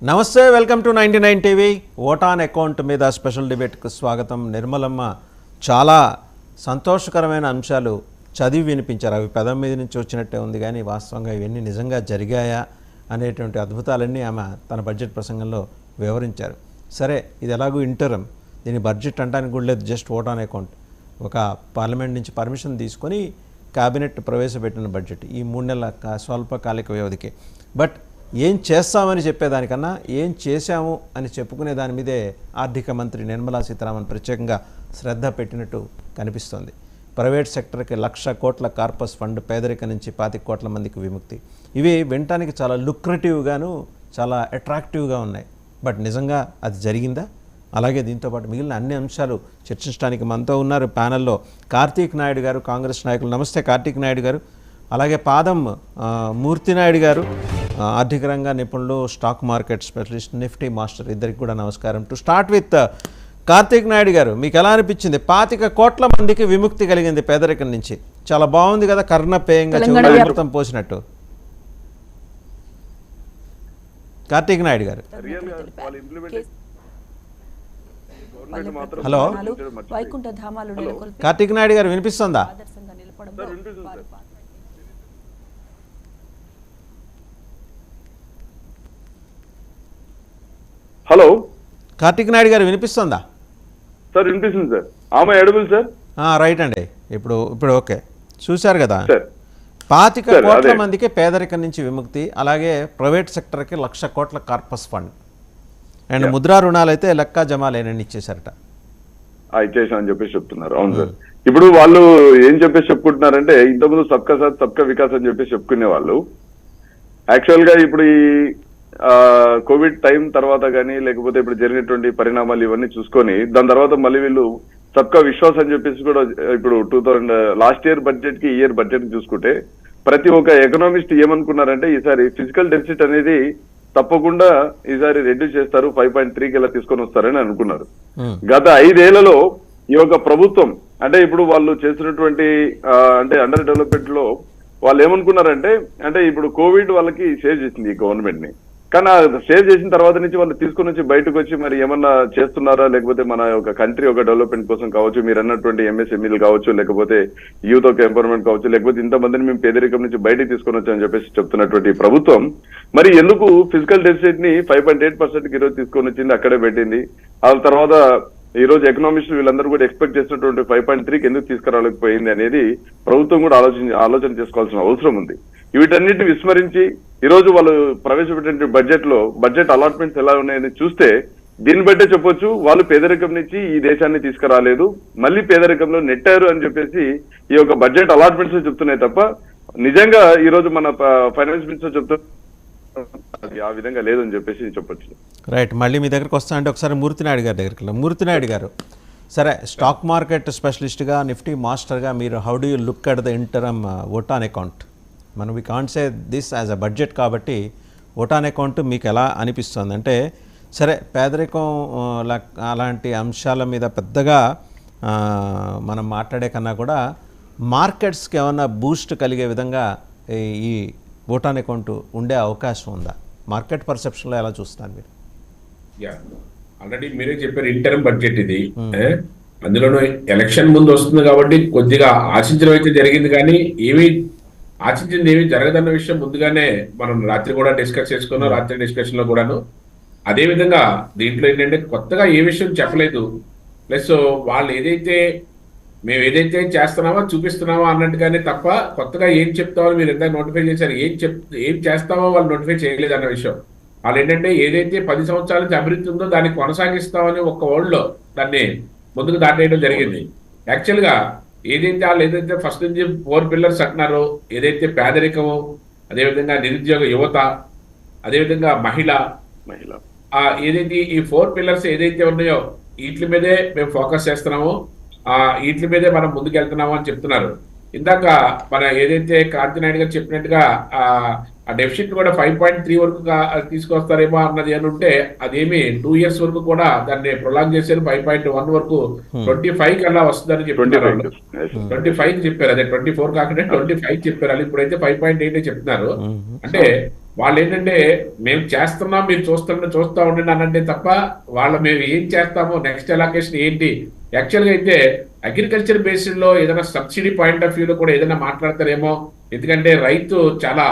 నమస్తే, welcome to 99 TV. Vote on account మీద special డిబేట్కు స్వాగతం. నిర్మలమ్మ చాలా సంతోషకరమైన అంశాలు చదివి వినిపించారు. అవి పదం మీద నుంచి వచ్చినట్టే ఉంది, కానీ వాస్తవంగా ఇవన్నీ నిజంగా జరిగాయా అనేటువంటి అద్భుతాలన్నీ ఆమె తన బడ్జెట్ ప్రసంగంలో వివరించారు. సరే, ఇది ఎలాగూ ఇంటరం, దీని బడ్జెట్ అంటానికి కూడా లేదు, జస్ట్ ఓట్ ఆన్ అకౌంట్. ఒక పార్లమెంట్ నుంచి పర్మిషన్ తీసుకొని క్యాబినెట్ ప్రవేశపెట్టిన బడ్జెట్ ఈ 3 నెలల స్వల్పకాలిక వ్యవధికి. బట్ ఏం చేస్తామని చెప్పేదానికన్నా ఏం చేశాము అని చెప్పుకునే దాని మీదే ఆర్థిక మంత్రి నిర్మలా సీతారామన్ ప్రత్యేకంగా శ్రద్ధ పెట్టినట్టు కనిపిస్తోంది. ప్రైవేట్ సెక్టర్కి 1,00,000 కోట్ల కార్పస్ ఫండ్, పేదరిక నుంచి 25 కోట్ల మందికి విముక్తి. ఇవి వినటానికి చాలా లుక్రేటివ్గాను చాలా అట్రాక్టివ్గా ఉన్నాయి. బట్ నిజంగా అది జరిగిందా? అలాగే దీంతోపాటు మిగిలిన అన్ని అంశాలు చర్చించడానికి మనతో ఉన్నారు ప్యానెల్లో కార్తీక్ నాయుడు గారు, కాంగ్రెస్ నాయకులు. నమస్తే కార్తీక్ నాయుడు గారు. అలాగే పాదం మూర్తి నాయుడు గారు, ఆర్థిక రంగ నిపుణులు, stock market specialist, Nifty master. ఇద్దరికి కూడా నమస్కారం. To start with Karthik Naidu గారు, మీకు ఎలా అనిపించింది? 25 కోట్ల మందికి విముక్తి కలిగింది పేదరికం నుంచి. చాలా బాగుంది కదా, కర్ణపేయంగా అమృతం పోసినట్టు. కార్తీక్ నాయుడు గారు, హలో. కార్తీక్ నాయుడు గారు వినిపిస్తుందా? హలో, కార్తీక్ నాయుడు గారు వినిపిస్తుందా? సార్ వినిపిస్తుంది సార్. ఆమె ఎడబుల్ సార్. రైట్ అండి. ఇప్పుడు ఓకే. చూశారు కదా, 25 కోట్ల మందికి పేదరికం నుంచి విముక్తి, అలాగే ప్రైవేట్ సెక్టర్కి 1,00,000 కోట్ల కార్పస్ ఫండ్ అండ్ ముద్రా రుణాలు అయితే లెక్క జమా లేనని ఇచ్చేశారట. ఇచ్చేసా అని చెప్పేసి చెప్తున్నారు. అవును సార్. ఇప్పుడు వాళ్ళు ఏం చెప్పేసి చెప్పుకుంటున్నారంటే, ఇంతకుముందు సబ్కా సాత్ సబ్కా వికాస్ అని చెప్పేసి చెప్పుకునే వాళ్ళు యాక్చువల్ గా ఇప్పుడు ఈ కోవిడ్ టైం తర్వాత కానీ, లేకపోతే ఇప్పుడు జరిగినటువంటి పరిణామాలు ఇవన్నీ చూసుకొని దాని తర్వాత మళ్ళీ వీళ్ళు సబ్కా విశ్వాస్ అని చెప్పేసి కూడా ఇప్పుడు 2000 లాస్ట్ ఇయర్ బడ్జెట్ కి ఈ ఇయర్ బడ్జెట్ చూసుకుంటే ప్రతి ఒక్క ఎకనామిస్ట్ ఏమనుకున్నారంటే, ఈసారి ఫిజికల్ డెఫిసిట్ అనేది తప్పకుండా ఈసారి రెడ్యూస్ చేస్తారు, 5.3కి ఇలా తీసుకొని వస్తారని అనుకున్నారు. గత 5 ఏళ్లలో ఈ యొక్క ప్రభుత్వం అంటే ఇప్పుడు వాళ్ళు చేసినటువంటి అంటే అండర్ డెవలప్మెంట్ లో వాళ్ళు ఏమనుకున్నారంటే, అంటే ఇప్పుడు కోవిడ్ వాళ్ళకి సేవ్ చేసింది ఈ గవర్నమెంట్ ని, కానీ సేవ్ చేసిన తర్వాత నుంచి వాళ్ళు తీసుకుని వచ్చి బయటకు వచ్చి మరి ఏమన్నా చేస్తున్నారా, లేకపోతే మన యొక్క కంట్రీ ఒక డెవలప్మెంట్ కోసం కావచ్చు, మీరు అన్నటువంటి ఎంఎస్ఎంఈలు కావచ్చు, లేకపోతే యూత్ ఒక ఎంపవర్మెంట్ కావచ్చు, లేకపోతే ఇంతమందిని మేము పేదరికం నుంచి బయటకు తీసుకొని వచ్చామని చెప్పేసి చెప్తున్నటువంటి ప్రభుత్వం మరి ఎందుకు ఫిజికల్ డెఫిసిట్ ని 5.8%కి ఈరోజు తీసుకొని వచ్చింది, అక్కడే పెట్టింది. ఆ తర్వాత ఈ రోజు ఎకనామిస్ట్ వీళ్ళందరూ కూడా ఎక్స్పెక్ట్ చేసినటువంటి 5.3కి ఎందుకు తీసుకురాలేకపోయింది అనేది ప్రభుత్వం కూడా ఆలోచన చేసుకోవాల్సిన అవసరం ఉంది. వీటన్నిటిని విస్మరించి ఈ రోజు వాళ్ళు ప్రవేశపెట్టిన బడ్జెట్ అలాట్మెంట్స్ ఎలా ఉన్నాయని చూస్తే దీన్ని బట్టే చెప్పొచ్చు వాళ్ళు పేదరికం నుంచి ఈ దేశాన్ని తీసుకురాలేదు, మళ్ళీ పేదరికంలో నెట్టారు అని చెప్పేసి ఈ యొక్క బడ్జెట్ అలాట్మెంట్స్ చెప్తున్నాయి తప్ప నిజంగా ఈ రోజు మన ఫైనాన్స్ మినిస్టర్ చెప్తూ అది ఆ విధంగా లేదని చెప్పేసి చెప్పొచ్చు. రైట్. మళ్ళీ మీ దగ్గరకు వస్తా అంటే ఒకసారి మూర్తి నాయుడు గారి దగ్గరికి వెళ్ళాం. మూర్తి నాయుడు గారు, సరే, స్టాక్ మార్కెట్ స్పెషలిస్ట్గా, నిఫ్టీ మాస్టర్గా మీరు how do you look at the interim vote on account? మనం we can't say this as a budget కాబట్టి ఓట్ ఆన్ అకౌంట్ మీకు ఎలా అనిపిస్తుంది? అంటే సరే, పేదరికం అలాంటి అంశాల మీద పెద్దగా మనం మాట్లాడే కన్నా కూడా మార్కెట్స్కి ఏమన్నా బూస్ట్ కలిగే విధంగా ఈ ఓట్ ఆన్ అకౌంట్ ఉండే అవకాశం ఉందా? మార్కెట్ పర్సెప్షన్లో ఎలా చూస్తున్నారు మీరు? ఆల్రెడీ మీరే చెప్పారు, ఇంటర్మ్ బడ్జెట్ ఇది. అందులోనూ ఎలక్షన్ ముందు వస్తుంది కాబట్టి కొద్దిగా ఆశించడం అయితే జరిగింది, కానీ ఆశించింది ఏమి జరగదన్న విషయం ముందుగానే మనం రాత్రి కూడా డిస్కస్ చేసుకున్నాం. రాత్రి డిస్కషన్ లో కూడాను అదే విధంగా దీంట్లో ఏంటంటే కొత్తగా ఏ విషయం చెప్పలేదు. ప్లస్ వాళ్ళు మేము ఏదైతే చేస్తున్నామో చూపిస్తున్నామో అన్నట్టుగానే తప్ప కొత్తగా ఏం చెప్తామో మీరు ఎంత నోటిఫై చేశారు, ఏం చేస్తామో వాళ్ళు నోటిఫై చేయలేదు అన్న విషయం. వాళ్ళు ఏంటంటే ఏదైతే 10 సంవత్సరాల నుంచి అభివృద్ధి ఉందో దాన్ని కొనసాగిస్తామని ఒక్క వర్డ్లో దాన్ని ముందుకు దాటేయడం జరిగింది. యాక్చువల్గా ఏదైతే ఫస్ట్ నుంచి 4 పిల్లర్స్ అంటున్నారో, ఏదైతే పేదరికము, అదేవిధంగా నిరుద్యోగ యువత, అదేవిధంగా మహిళ, ఏదైతే ఈ 4 పిల్లర్స్ ఏదైతే ఉన్నాయో వీటి మీదే మేము ఫోకస్ చేస్తున్నామో, వీటి మీదే మనం ముందుకు వెళ్తున్నాము అని చెప్తున్నారు. ఇందాక మన ఏదైతే కార్తీ నాయుడు గారు చెప్పినట్టుగా ఆ డెఫిసిట్ కూడా 5.3 వరకు తీసుకొస్తారేమో అన్నది అని ఉంటే అదేమి 2 years వరకు కూడా దాన్ని ప్రొలాంగ్ చేశారు. 5.1 వరకు 25 కల్లా వస్తుందని చెప్పారు. 25 చెప్పారు, అదే 24 కాకుండా 25 చెప్పారు. ఇప్పుడైతే 5.8 చెప్తున్నారు. అంటే వాళ్ళు ఏంటంటే మేము చేస్తున్నాం మీరు చూస్తా ఉండండి అనంటే తప్ప మేము ఏం చేస్తామో నెక్స్ట్ ఎలాకేషన్ ఏంటి యాక్చువల్గా అయితే అగ్రికల్చర్ బేస్డ్ లో ఏదైనా సబ్సిడీ పాయింట్ ఆఫ్ వ్యూలో కూడా ఏదైనా మాట్లాడతారేమో. ఎందుకంటే రైతు చాలా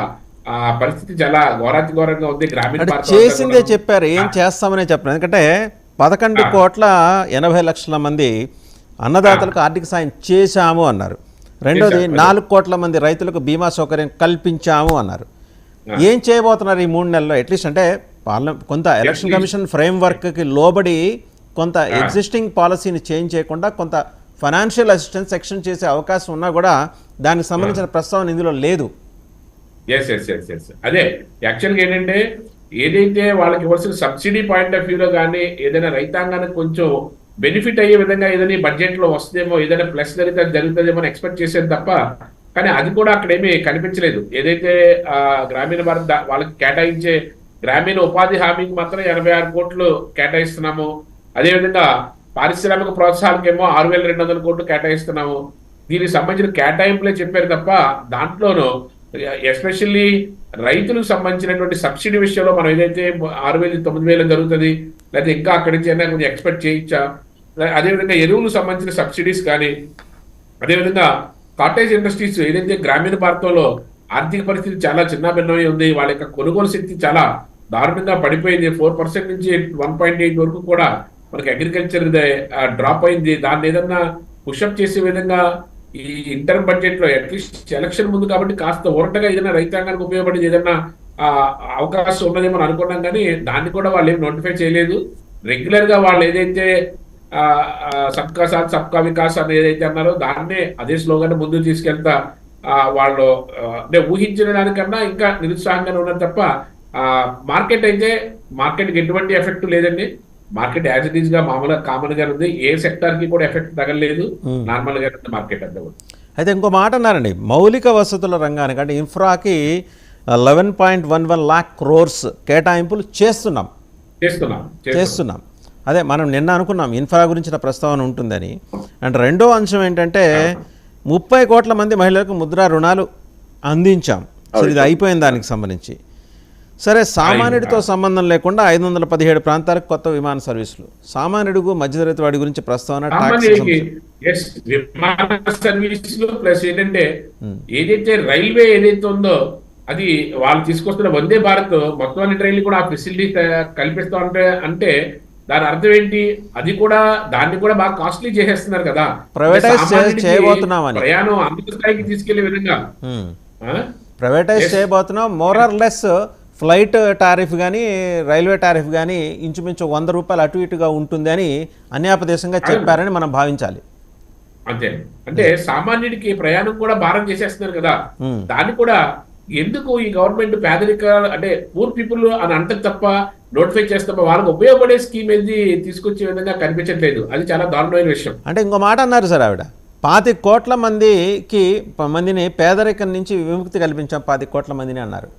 పరిస్థితి చాలా ఘోరంగా ఉంది. గ్రామీణ చేసిందే చెప్పారు, ఏం చేస్తామనే చెప్పారు. ఎందుకంటే 11,80,00,000 మంది అన్నదాతలకు ఆర్థిక సాయం చేశాము అన్నారు. రెండోది 4 కోట్ల మంది రైతులకు బీమా సౌకర్యం కల్పించాము అన్నారు. ఏం చేయబోతున్నారు ఈ 3 నెలల్లో? అట్లీస్ట్ అంటే కొంత ఎలక్షన్ కమిషన్ ఫ్రేమ్వర్క్కి లోబడి కొంత ఎగ్జిస్టింగ్ పాలసీని చేంజ్ చేయకుండా కొంత ఫైనాన్షియల్ అసిస్టెన్స్ సెక్షన్ చేసే అవకాశం ఉన్నా కూడా దానికి సంబంధించిన ప్రస్తావన ఇందులో లేదు. అదే యాక్చువల్గా ఏంటంటే ఏదైతే వాళ్ళకి ఇవ్వాల్సిన సబ్సిడీ పాయింట్ ఆఫ్ వ్యూలో కానీ ఏదైనా రైతాంగానికి కొంచెం బెనిఫిట్ అయ్యే విధంగా ఏదైనా బడ్జెట్ లో వస్తుందేమో, ఏదైనా ప్లస్ జరుగుతుందేమో అని ఎక్స్పెక్ట్ చేసేది తప్ప కానీ అది కూడా అక్కడ ఏమీ కనిపించలేదు. ఏదైతే గ్రామీణ భారత్ వాళ్ళకి కేటాయించే గ్రామీణ ఉపాధి హామీకి మాత్రం 86 కోట్లు కేటాయిస్తున్నాము. అదేవిధంగా పారిశ్రామిక ప్రోత్సాహకేమో 6,200 కోట్లు కేటాయిస్తున్నాము. దీనికి సంబంధించిన కేటాయింపులే చెప్పారు తప్ప దాంట్లోనూ ఎస్పెషల్లీ రైతులకు సంబంధించినటువంటి సబ్సిడీ విషయంలో మనం ఏదైతే 6,000 9,000 జరుగుతుంది, లేకపోతే ఇంకా అక్కడి నుంచి అయినా కొంచెం ఎక్స్పెక్ట్ చేయొచ్చా, అదేవిధంగా ఎరువులకు సంబంధించిన సబ్సిడీస్ కానీ, అదేవిధంగా కాటేజ్ ఇండస్ట్రీస్ ఏదైతే గ్రామీణ భారతంలో ఆర్థిక పరిస్థితి చాలా చిన్నాభిన్నమై ఉంది, వాళ్ళ యొక్క కొనుగోలు శక్తి చాలా దారుణంగా పడిపోయింది. 4% నుంచి 1.8 వరకు కూడా మనకి అగ్రికల్చర్ డ్రాప్ అయింది. దాన్ని ఏదన్నా పుషప్ చేసే విధంగా ఈ ఇంటర్మ్ బడ్జెట్ లో అట్లీస్ట్ ఎలక్షన్ ముందు కాబట్టి కాస్త ఊరటగా ఏదైనా రైతాంగానికి ఉపయోగపడేది ఏదైనా అవకాశం ఉన్నదేమో అనుకున్నాం, కానీ దాన్ని కూడా వాళ్ళు ఏం నోటిఫై చేయలేదు. రెగ్యులర్ గా వాళ్ళు ఏదైతే సబ్కా సాత్ సబ్కా వికాస్ అని ఏదైతే అన్నారో దాన్నే అదే స్లోగానే ముందుకు తీసుకెళ్తా వాళ్ళు అంటే ఊహించిన దానికన్నా ఇంకా నిరుత్సాహంగానే ఉన్నది తప్ప మార్కెట్కి ఎటువంటి ఎఫెక్ట్ లేదండి. మార్కెట్ యాజ్ ఇట్ ఈస్ గా మామూలుగా కామన్ గా ఉంది. ఏ సెక్టార్ కి కూడా ఎఫెక్ట్ తగలేదు, నార్మల్ గా మార్కెట్ అంతా కూడా. అయితే ఇంకో మాట అన్నారండి, మౌలిక వసతుల రంగానికి అంటే ఇన్ఫ్రాకి 11.11 lakh crores కేటాయింపులు చేస్తున్నాం. అదే మనం నిన్న అనుకున్నాం ఇన్ఫ్రా గురించిన ప్రస్తావన ఉంటుందని. అండ్ రెండో అంశం ఏంటంటే 30 కోట్ల మంది మహిళలకు ముద్రా రుణాలు అందించాం. సో ఇది అయిపోయింది దానికి సంబంధించి. సరే, సామాన్యుడితో సంబంధం లేకుండా 517 ప్రాంతాలకు కొత్త విమాన సర్వీసులు. సామాన్యుడికు మధ్యతరగతి వాడి గురించి ప్రస్తావన ప్లస్ ఏంటంటే ఏదైతే రైల్వే ఏదైతే ఉందో అది వాళ్ళు తీసుకొస్తున్న వందే భారత్ మొత్తం అన్ని ట్రైన్లు కూడా ఆ ఫెసిలిటీ కల్పిస్తా అంటే దాని అర్థం ఏంటి? అది కూడా దాన్ని కూడా బాగా కాస్ట్లీ చేసేస్తున్నారు కదా, ప్రయాణం అంత స్థాయికి తీసుకెళ్లే విధంగా ప్రైవేటైజ్ చేయబోతున్నాం. మోరర్ లెస్ ఫ్లైట్ టారిఫ్ కానీ రైల్వే టారిఫ్ కానీ ఇంచుమించు 100 రూపాయలు అటు ఇటుగా ఉంటుంది అని అన్యాపదేశంగా చెప్పారని మనం భావించాలి. అంతే, అంటే సామాన్యుడికి ప్రయాణం కూడా భారం చేసేస్తున్నారు కదా, దాన్ని కూడా ఎందుకు ఈ గవర్నమెంట్ పేదరిక అంటే పూర్ పీపుల్ అని అంటే తప్ప నోటిఫై చేస్తే వాళ్ళకి ఉపయోగపడే స్కీమ్ ఏది తీసుకొచ్చే విధంగా కనిపించట్లేదు. అది చాలా దారుణమైన విషయం. అంటే ఇంకో మాట అన్నారు సార్ ఆవిడ, 25 కోట్ల మందిని పేదరికం నుంచి విముక్తి కల్పించాం 25 కోట్ల మందిని అన్నారు.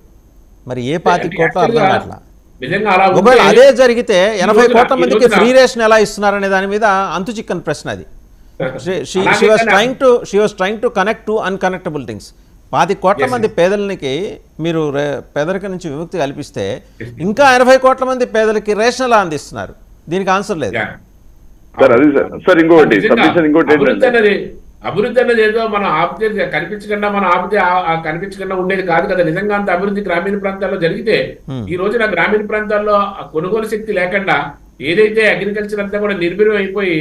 మరి ఏ 25 కోట్ల అర్థం కావట్లా. ఒకవేళ అదే జరిగితే 80 కోట్ల మందికి ఫ్రీ రేషన్ ఎలా ఇస్తున్నారనే దాని మీద అంతు చిక్కని ప్రశ్న అది. She was trying to connect to unconnectable things. 25 కోట్ల మంది పేదలకి మీరు పేదరికం నుంచి విముక్తి కల్పిస్తే ఇంకా 80 కోట్ల మంది పేదలకి రేషన్ ఎలా అందిస్తున్నారు? దీనికి ఆన్సర్ లేదు. అభివృద్ధి అన్నది ఏదో మనం ఆపితే కనిపించకుండా ఉండేది కాదు కదా. నిజంగా అంత అభివృద్ధి గ్రామీణ ప్రాంతాల్లో జరిగితే ఈ రోజున గ్రామీణ ప్రాంతాల్లో కొనుగోలు శక్తి లేకుండా ఏదైతే అగ్రికల్చర్ అంతా కూడా నిర్వీర్యం అయిపోయి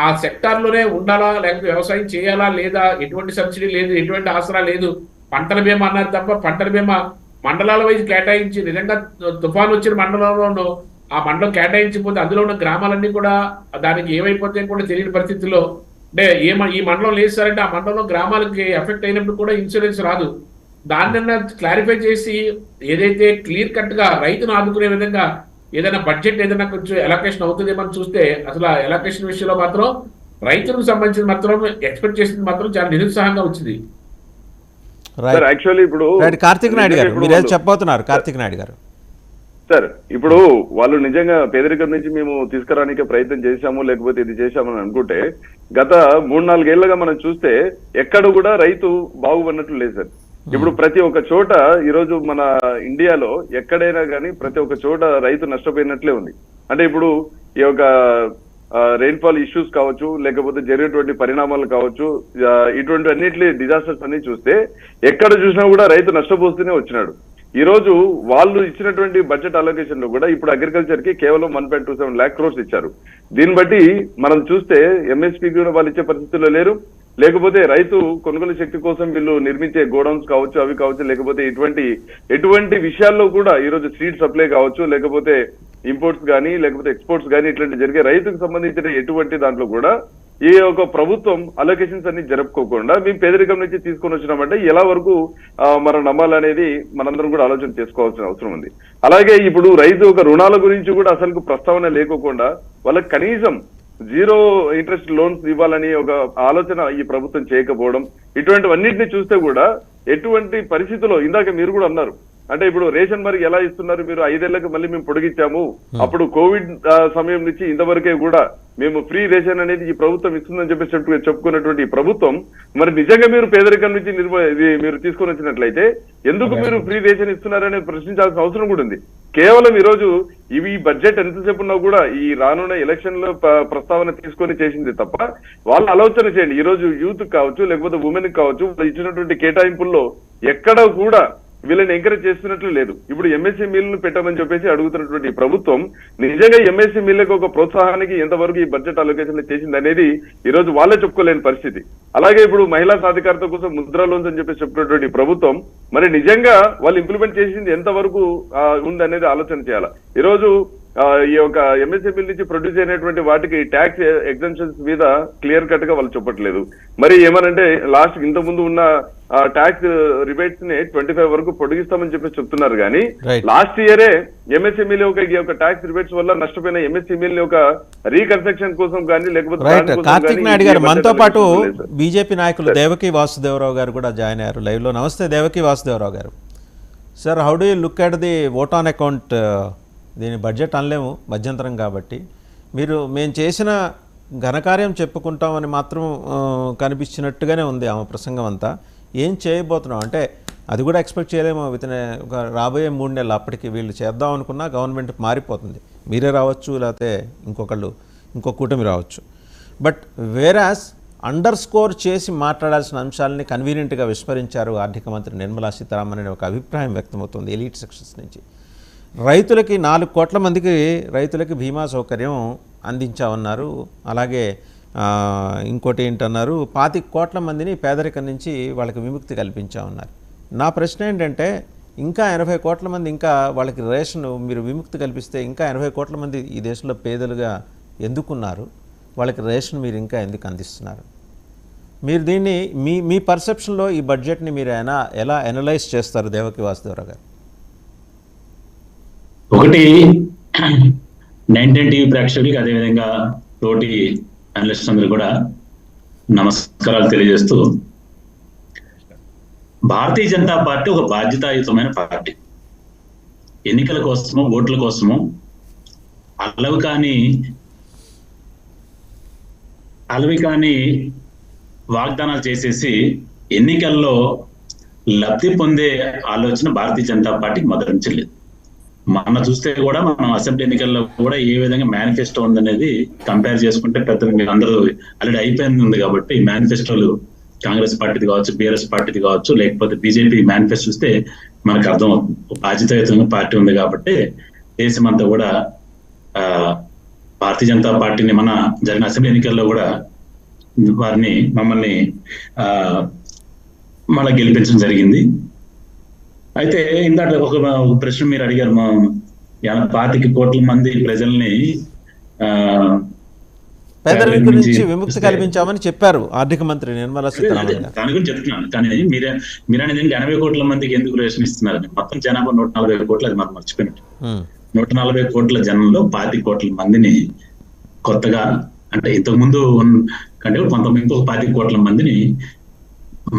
ఆ సెక్టార్ లోనే ఉండాలా, లేకపోతే వ్యవసాయం చేయాలా లేదా, ఎటువంటి సబ్సిడీ లేదు, ఎటువంటి ఆసరా లేదు. పంటల బీమా అన్నారు తప్ప పంటల బీమా మండలాల వైజ్ కేటాయించి నిజంగా తుఫాను వచ్చిన మండలంలోనూ ఆ మండలం కేటాయించిపోతే అందులో ఉన్న గ్రామాలన్నీ కూడా దానికి ఏమైపోతాయి కూడా తెలియని పరిస్థితుల్లో అంటే ఈ మండలం లేదు సార్ అంటే ఆ మండలంలో గ్రామాలకి ఎఫెక్ట్ అయినప్పుడు కూడా ఇన్సూరెన్స్ రాదు. దాన్నన్నా క్లారిఫై చేసి ఏదైతే క్లియర్ కట్ గా రైతును ఆదుకునే విధంగా ఏదైనా బడ్జెట్ ఏదైనా కొంచెం ఎలకేషన్ అవుతుందేమని చూస్తే అసలు ఆ ఎలకేషన్ విషయంలో మాత్రం రైతులకు సంబంధించిన మాత్రం ఎక్స్పెక్ట్ చేసింది మాత్రం చాలా నిరుత్సాహంగా వచ్చింది. కార్తీక్ నాయుడు గారు మీరు చెప్పబోతున్నారు. కార్తీక్ నాయుడు గారు సార్, ఇప్పుడు వాళ్ళు నిజంగా పేదరికం నుంచి మేము తీసుకురానికే ప్రయత్నం చేశాము లేకపోతే ఇది చేశామని అనుకుంటే గత 3-4 ఏళ్లుగా మనం చూస్తే ఎక్కడ కూడా రైతు బాగుపడినట్లు లేదు సార్. ఇప్పుడు ప్రతి ఒక్క చోట ఈరోజు మన ఇండియాలో ఎక్కడైనా కానీ ప్రతి ఒక్క చోట రైతు నష్టపోయినట్లే ఉంది. అంటే ఇప్పుడు ఈ యొక్క రెయిన్ఫాల్ ఇష్యూస్ కావచ్చు, లేకపోతే జరిగేటువంటి పరిణామాలు కావచ్చు, ఇటువంటి అన్నిటి డిజాస్టర్స్ అన్ని చూస్తే ఎక్కడ చూసినా కూడా రైతు నష్టపోతూనే వచ్చినాడు. ఈ రోజు వాళ్ళు ఇచ్చినటువంటి బడ్జెట్ అలొకేషన్ లో కూడా ఇప్పుడు అగ్రికల్చర్ కి కేవలం 1.27 lakh crores ఇచ్చారు. దీన్ని బట్టి మనం చూస్తే ఎంఎస్పీ కూడా వాళ్ళు ఇచ్చే పరిస్థితుల్లో లేరు. లేకపోతే రైతు కొనుగోలు శక్తి కోసం వీళ్ళు నిర్మించే గోడౌన్స్ కావచ్చు, అవి కావచ్చు, లేకపోతే ఎటువంటి విషయాల్లో కూడా ఈ రోజు సీడ్ సప్లై కావచ్చు, లేకపోతే ఇంపోర్ట్స్ కానీ లేకపోతే ఎక్స్పోర్ట్స్ కానీ ఇట్లాంటి జరిగే రైతుకు సంబంధించిన ఎటువంటి దాంట్లో కూడా ఈ యొక్క ప్రభుత్వం అలొకేషన్స్ అన్ని జరుపుకోకుండా మేము పేదరికం నుంచి తీసుకొని వచ్చినామంటే ఎలా వరకు మనం నమ్మాలనేది మనందరం కూడా ఆలోచన చేసుకోవాల్సిన అవసరం ఉంది. అలాగే ఇప్పుడు రైతు ఒక రుణాల గురించి కూడా అసలు ప్రస్తావన లేకోకుండా వాళ్ళకి కనీసం 0 interest లోన్స్ ఇవ్వాలని ఒక ఆలోచన ఈ ప్రభుత్వం చేయకపోవడం, ఇటువంటివన్నిటిని చూస్తే కూడా ఎటువంటి పరిస్థితుల్లో ఇందాక మీరు కూడా అన్నారు, అంటే ఇప్పుడు రేషన్ మరి ఎలా ఇస్తున్నారు మీరు, 5 ఏళ్లకు మళ్ళీ మేము పొడిగించాము, అప్పుడు కోవిడ్ సమయం నుంచి ఇంతవరకే కూడా మేము ఫ్రీ రేషన్ అనేది ఈ ప్రభుత్వం ఇస్తుందని చెప్పి చెప్పుకున్నటువంటి ఈ ప్రభుత్వం మరి నిజంగా మీరు పేదరికం నుంచి మీరు తీసుకొని వచ్చినట్లయితే ఎందుకు మీరు ఫ్రీ రేషన్ ఇస్తున్నారనేది ప్రశ్నించాల్సిన అవసరం కూడా ఉంది. కేవలం ఈ రోజు ఈ బడ్జెట్ ఎంతసేపు ఉన్నా కూడా ఈ రానున్న ఎలక్షన్ లో ప్రస్తావన తీసుకొని చేసింది తప్ప వాళ్ళు ఆలోచన చేయండి. ఈ రోజు యూత్ కావచ్చు, లేకపోతే ఉమెన్ కావచ్చు, ఇచ్చినటువంటి కేటాయింపుల్లో ఎక్కడ కూడా వీళ్ళని ఎంకరేజ్ చేస్తున్నట్లు లేదు. ఇప్పుడు ఎంఎస్సీ మిల్లును పెట్టమని చెప్పేసి అడుగుతున్నటువంటి ప్రభుత్వం నిజంగా ఎంఎస్సీ మిల్లుకు ఒక ప్రోత్సాహానికి ఎంతవరకు ఈ బడ్జెట్ అలొకేషన్ చేసింది అనేది ఈ రోజు వాళ్ళే చెప్పుకోలేని పరిస్థితి. అలాగే ఇప్పుడు మహిళా సాధికారత కోసం ముద్రా లోన్స్ అని చెప్పేసి చెప్పుకున్నటువంటి ప్రభుత్వం మరి నిజంగా వాళ్ళు ఇంప్లిమెంట్ చేసింది ఎంతవరకు ఉంది అనేది ఆలోచన చేయాలి. ఈ రోజు ఈ యొక్క ఎంఎస్ఎంఈ నుంచి ప్రొడ్యూస్ అయినటువంటి వాటికి ట్యాక్స్ ఎగ్జంప్షన్స్ మీద క్లియర్ కట్ గా వాళ్ళు చెప్పట్లేదు. మరి ఏమనంటే లాస్ట్ ఇంత ముందు ఉన్న ట్యాక్స్ రిబేట్స్ ని 25 వరకు పొడిగిస్తామని చెప్పి చెప్తున్నారు కానీ లాస్ట్ ఇయరే ఎంఎస్ఎంఈ యొక్క ట్యాక్స్ రిబేట్స్ వల్ల నష్టపోయిన ఎంఎస్ఎంఈ యొక్క రీకన్స్ట్రక్షన్ కోసం కానీ లేకపోతే కార్తిక్ నాయుడు గారు మనతో పాటు బీజేపీ నాయకులు దేవకి వాసుదేవరావు గారు కూడా జాయిన్ అయ్యారు లైవ్ లో. నమస్తే దేవకి వాసుదేవరావు గారు. Sir, how do you look at the vote on account? దీని బడ్జెట్ అనలేము మధ్యంతరం కాబట్టి, మేము చేసిన ఘనకార్యం చెప్పుకుంటామని మాత్రం కనిపించినట్టుగానే ఉంది ఆమె ప్రసంగం అంతా. ఏం చేయబోతున్నాం అంటే అది కూడా ఎక్స్పెక్ట్ చేయలేము. ఒక రాబోయే 3 నెలలు అప్పటికి వీళ్ళు చేద్దాం అనుకున్నా గవర్నమెంట్ మారిపోతుంది. మీరే రావచ్చు, లేకపోతే ఇంకో కూటమి రావచ్చు. బట్ వేరాస్ అండర్ స్కోర్ చేసి మాట్లాడాల్సిన అంశాలని కన్వీనియంట్గా విస్మరించారు ఆర్థిక మంత్రి నిర్మలా సీతారామన్ అనే ఒక అభిప్రాయం వ్యక్తమవుతుంది ఎలీట్ సెక్షన్స్ నుంచి. రైతులకి 4 కోట్ల మందికి రైతులకి బీమా సౌకర్యం అందించామన్నారు. అలాగే ఇంకోటి ఏంటన్నారు, 25 కోట్ల మందిని పేదరికం నుంచి వాళ్ళకి విముక్తి కల్పించామన్నారు. నా ప్రశ్న ఏంటంటే ఇంకా 80 కోట్ల మంది ఇంకా వాళ్ళకి రేషన్ మీరు విముక్తి కల్పిస్తే ఇంకా 80 కోట్ల మంది ఈ దేశంలో పేదలుగా ఎందుకున్నారు? వాళ్ళకి రేషన్ మీరు ఇంకా ఎందుకు అందిస్తున్నారు? మీరు దీన్ని మీ పర్సెప్షన్లో ఈ బడ్జెట్ని మీరు ఎలా అనలైజ్ చేస్తారు దేవకి వాసుదేవరావు గారు? ఒకటి, 910 టీవీ ప్రేక్షకులకి అదేవిధంగా తోటి అనలిస్ట్ అందరూ కూడా నమస్కారాలు తెలియజేస్తూ, భారతీయ జనతా పార్టీ ఒక బాధ్యతాయుతమైన పార్టీ. ఎన్నికల కోసము, ఓట్ల కోసము అలవి కాని వాగ్దానాలు చేసేసి ఎన్నికల్లో లబ్ధి పొందే ఆలోచన భారతీయ జనతా పార్టీకి మొదటి నుంచి లేదు. మొన్న చూస్తే కూడా మనం అసెంబ్లీ ఎన్నికల్లో కూడా ఏ విధంగా మేనిఫెస్టో ఉందనేది కంపేర్ చేసుకుంటే పెద్దగా మీరు అందరూ ఆల్రెడీ అయిపోయింది ఉంది కాబట్టి మేనిఫెస్టోలు కాంగ్రెస్ పార్టీది కావచ్చు, బీఆర్ఎస్ పార్టీది కావచ్చు, లేకపోతే బీజేపీ మేనిఫెస్టో చూస్తే మనకు అర్థమవుతుంది. బాధ్యతాయుతంగా పార్టీ ఉంది కాబట్టి దేశమంతా కూడా భారతీయ జనతా పార్టీని మన జరిగిన అసెంబ్లీ ఎన్నికల్లో కూడా మమ్మల్ని మళ్ళీ గెలిపించడం జరిగింది. అయితే ఇందాక ఒక ప్రశ్న మీరు అడిగారు, 25 కోట్ల మంది ప్రజల్ని పేదరికం నుంచి విముక్తి కల్పించామని చెప్పారు ఆర్థిక మంత్రి నిర్మలా సీతారామన్. దాని గురించి చెప్తున్నాను. కానీ మీరనేది 80 కోట్ల మందికి ఎందుకు రేషన్ ఇస్తున్నారని. మొత్తం జనాభా 140 కోట్లు, అది మనం మర్చిపోయినట్టు. 140 కోట్ల జనంలో 25 కోట్ల మందిని కొత్తగా, అంటే ఇంతకు ముందు కంటే ఇంకొక 25 కోట్ల మందిని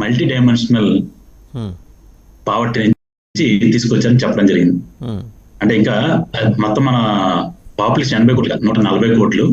మల్టీ డైమెన్షనల్ పావర్టీ తీసుకొచ్చారని చెప్పడం జరిగింది. అంటే ఇంకా మొత్తం మన పాపులేషన్ 80 కోట్లు, 140 కోట్లు.